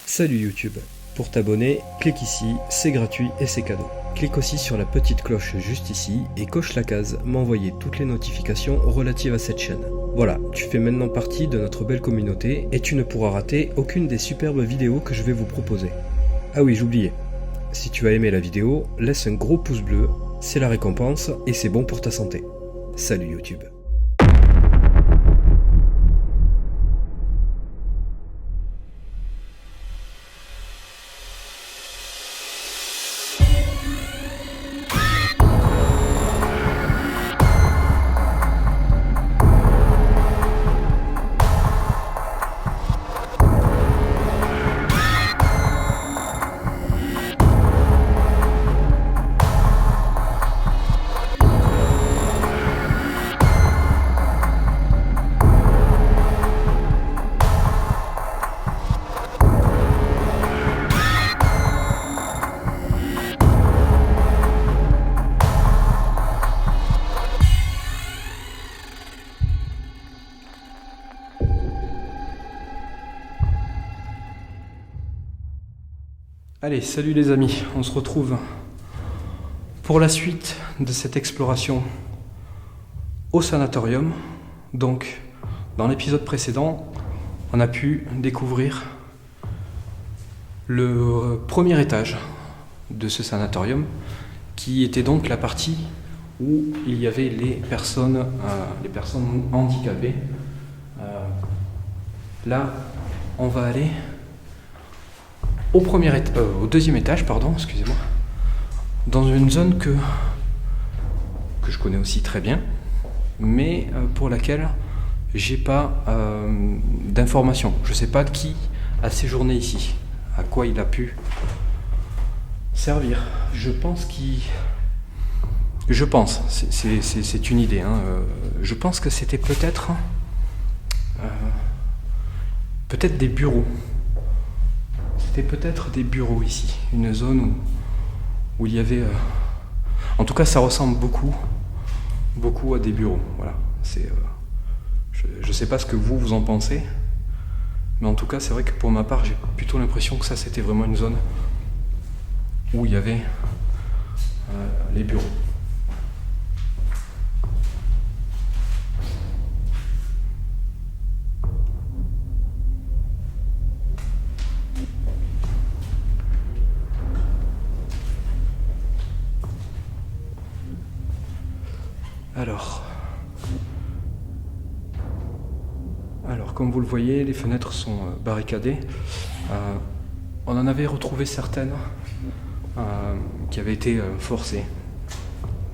Salut YouTube. Pour t'abonner, clique ici, c'est gratuit et c'est cadeau. Clique aussi sur la petite cloche juste ici et coche la case m'envoyer toutes les notifications relatives à cette chaîne. Voilà, tu fais maintenant partie de notre belle communauté et tu ne pourras rater aucune des superbes vidéos que je vais vous proposer. Ah oui, j'oubliais. Si tu as aimé la vidéo, laisse un gros pouce bleu, c'est la récompense et c'est bon pour ta santé. Salut YouTube. Allez, salut les amis, on se retrouve pour la suite de cette exploration au sanatorium. Donc, dans l'épisode précédent, on a pu découvrir le premier étage de ce sanatorium, qui était donc la partie où il y avait les personnes handicapées. Là, on va aller au deuxième étage, excusez-moi, dans une zone que je connais aussi très bien, mais pour laquelle j'ai pas d'informations. Je sais pas qui a séjourné ici, à quoi il a pu servir. C'est une idée, hein. Je pense que c'était peut-être des bureaux. C'était peut-être des bureaux ici, une zone où il y avait... En tout cas, ça ressemble beaucoup à des bureaux. Voilà. Je ne sais pas ce que vous en pensez, mais en tout cas, c'est vrai que pour ma part, j'ai plutôt l'impression que ça, c'était vraiment une zone où il y avait les bureaux. Alors, comme vous le voyez, les fenêtres sont barricadées. On en avait retrouvé certaines qui avaient été forcées,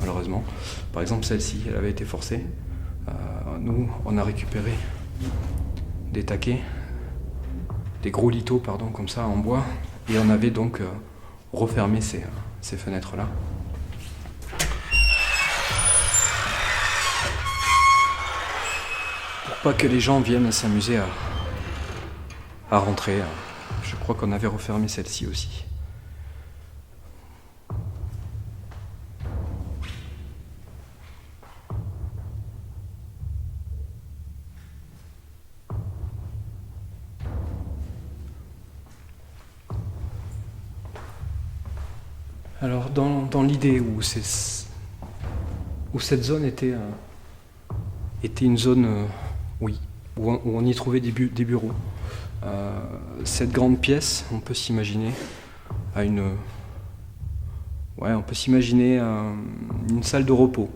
malheureusement. Par exemple, celle-ci, elle avait été forcée. Nous, on a récupéré des taquets, des gros lithos, comme ça, en bois, et on avait donc refermé ces fenêtres-là. Pas que les gens viennent s'amuser à rentrer. Je crois qu'on avait refermé celle-ci aussi. Alors dans l'idée où cette zone était une zone... Oui, où on y trouvait des bureaux. Cette grande pièce, on peut s'imaginer une salle de repos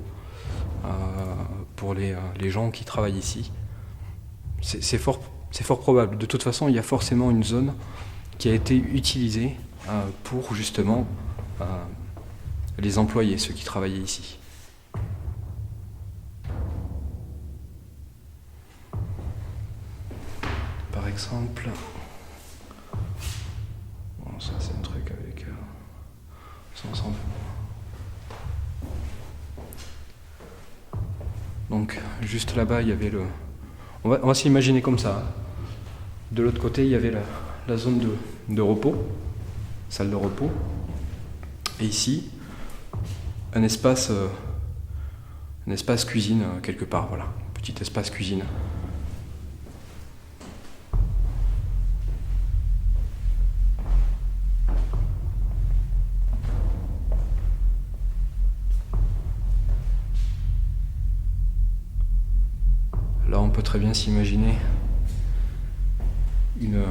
pour les gens qui travaillent ici. C'est fort probable. De toute façon, il y a forcément une zone qui a été utilisée pour justement les employés, ceux qui travaillaient ici. Par exemple, bon, ça c'est un truc avec ça on s'en fout. Donc juste là-bas il y avait on va s'imaginer comme ça. De l'autre côté il y avait la zone de repos, salle de repos, et ici un espace cuisine quelque part, voilà, petit espace cuisine. peut très bien s'imaginer une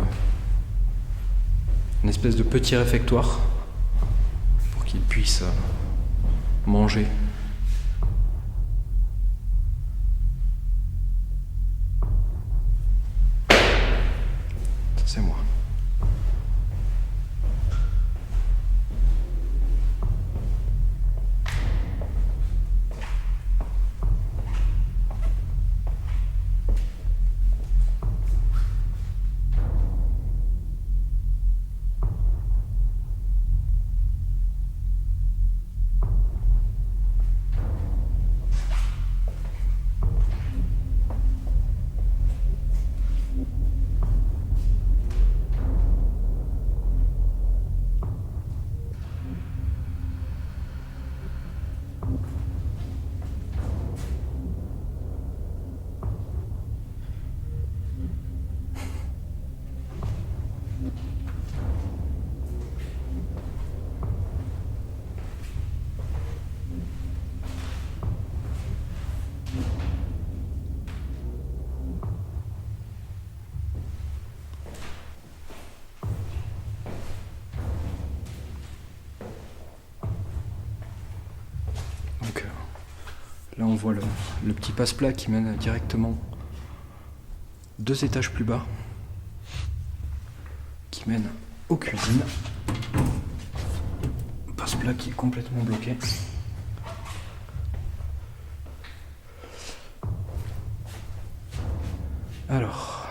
espèce de petit réfectoire pour qu'ils puissent manger. Ça, c'est moi. Donc là on voit le petit passe-plat qui mène directement 2 étages plus bas, qui mène aux cuisines. Passe-plat qui est complètement bloqué. Alors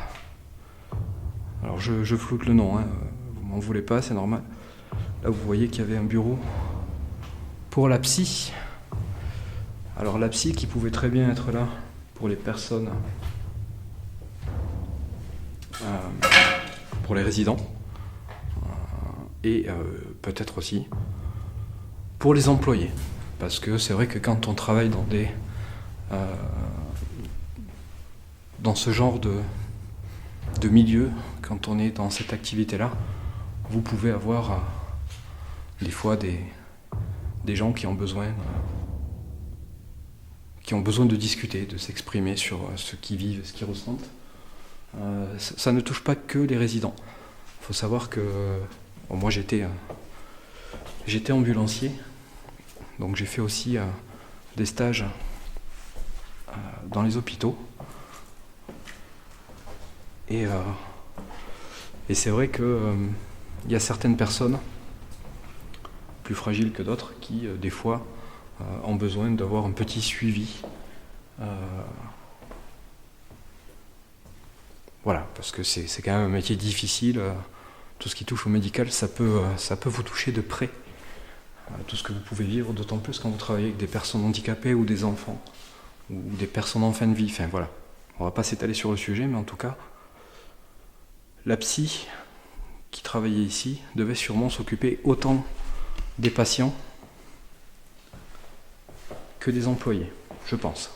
je floute le nom, hein. Vous m'en voulez pas, c'est normal. Là vous voyez qu'il y avait un bureau pour la psy. Alors la psy qui pouvait très bien être là pour les personnes, pour les résidents, et peut-être aussi pour les employés. Parce que c'est vrai que quand on travaille dans ce genre de milieu, quand on est dans cette activité-là, vous pouvez avoir des fois des gens qui ont besoin de discuter, de s'exprimer sur ce qu'ils vivent, ce qu'ils ressentent. Ça ne touche pas que les résidents. Il faut savoir que moi j'étais ambulancier, donc j'ai fait aussi des stages dans les hôpitaux. Et c'est vrai que y a certaines personnes plus fragiles que d'autres qui, des fois, ont besoin d'avoir un petit suivi. Voilà, parce que c'est quand même un métier difficile. Tout ce qui touche au médical, ça peut vous toucher de près. Tout ce que vous pouvez vivre, d'autant plus quand vous travaillez avec des personnes handicapées ou des enfants, ou des personnes en fin de vie. Enfin voilà, on va pas s'étaler sur le sujet, mais en tout cas, la psy qui travaillait ici devait sûrement s'occuper autant des patients que des employés, je pense.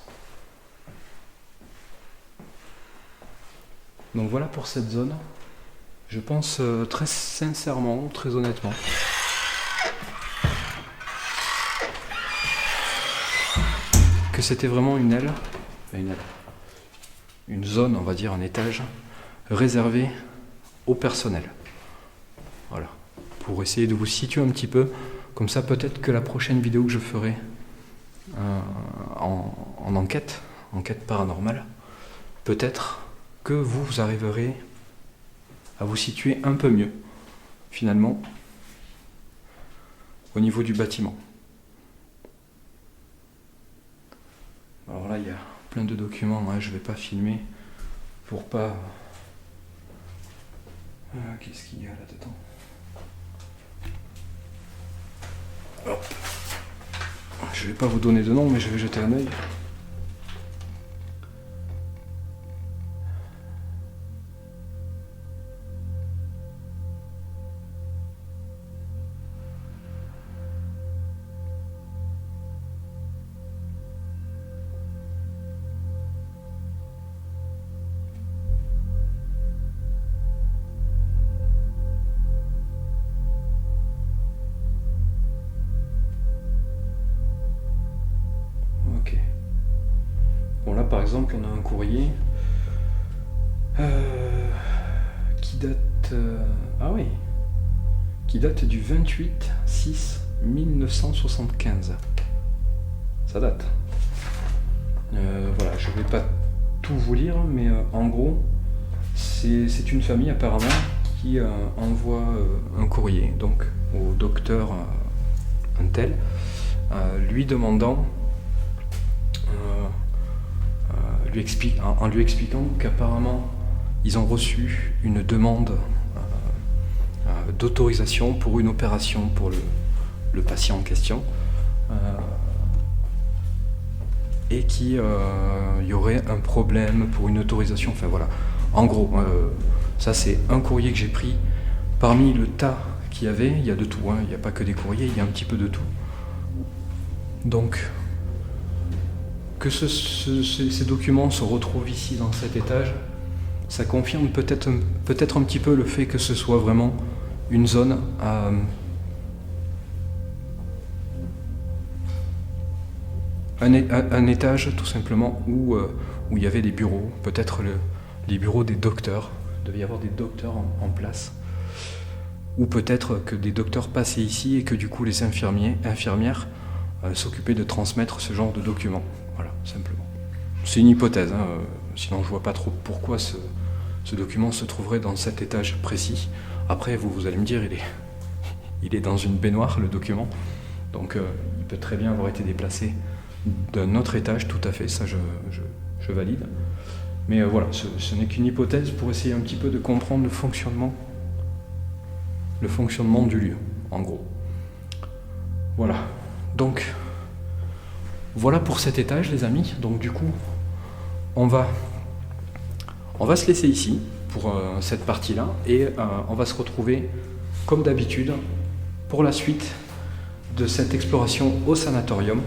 Donc voilà pour cette zone. Je pense très sincèrement, très honnêtement, que c'était vraiment une zone, on va dire un étage, réservé au personnel. Voilà. Pour essayer de vous situer un petit peu, comme ça peut-être que la prochaine vidéo que je ferai en enquête paranormale, peut-être que vous arriverez à vous situer un peu mieux, finalement, au niveau du bâtiment. Alors là, il y a plein de documents, hein, je ne vais pas filmer pour pas... qu'est-ce qu'il y a là-dedans ? Hop. Je ne vais pas vous donner de nom, mais je vais jeter un œil. Bon là par exemple on a un courrier Qui date... ah oui, qui date du 28/6/1975. Ça date. Voilà, je vais pas tout vous lire, mais en gros, c'est une famille apparemment qui envoie un courrier donc au docteur un tel, lui demandant, en lui expliquant qu'apparemment ils ont reçu une demande d'autorisation pour une opération pour le patient en question, et qu'il y aurait un problème pour une autorisation. Enfin voilà, en gros, ça c'est un courrier que j'ai pris parmi le tas qu'il y avait. Il y a de tout, hein. Il n'y a pas que des courriers, il y a un petit peu de tout. Donc, que ces documents se retrouvent ici dans cet étage, ça confirme peut-être un petit peu le fait que ce soit vraiment une zone un étage tout simplement où il y avait des bureaux, peut-être les bureaux des docteurs. Il devait y avoir des docteurs en place. Ou peut-être que des docteurs passaient ici et que du coup les infirmières s'occupaient de transmettre ce genre de documents. Voilà, simplement. C'est une hypothèse, hein, sinon je vois pas trop pourquoi ce document se trouverait dans cet étage précis. Après, vous allez me dire, il est dans une baignoire, le document, donc il peut très bien avoir été déplacé d'un autre étage, tout à fait, ça je valide. Mais voilà, ce n'est qu'une hypothèse pour essayer un petit peu de comprendre le fonctionnement du lieu, en gros. Voilà, donc voilà pour cet étage, les amis. Donc du coup, on va se laisser ici pour cette partie-là, et on va se retrouver comme d'habitude pour la suite de cette exploration au sanatorium.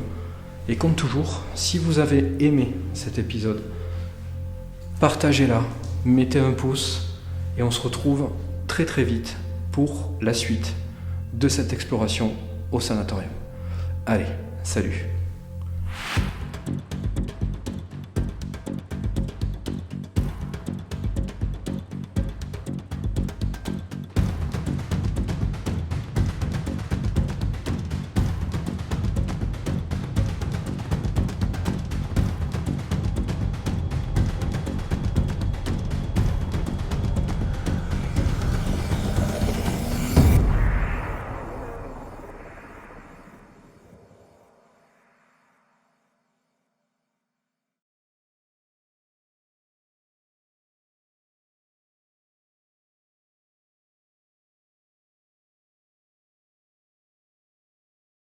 Et comme toujours, si vous avez aimé cet épisode, partagez-la, mettez un pouce, et on se retrouve très très vite pour la suite de cette exploration au sanatorium. Allez, salut!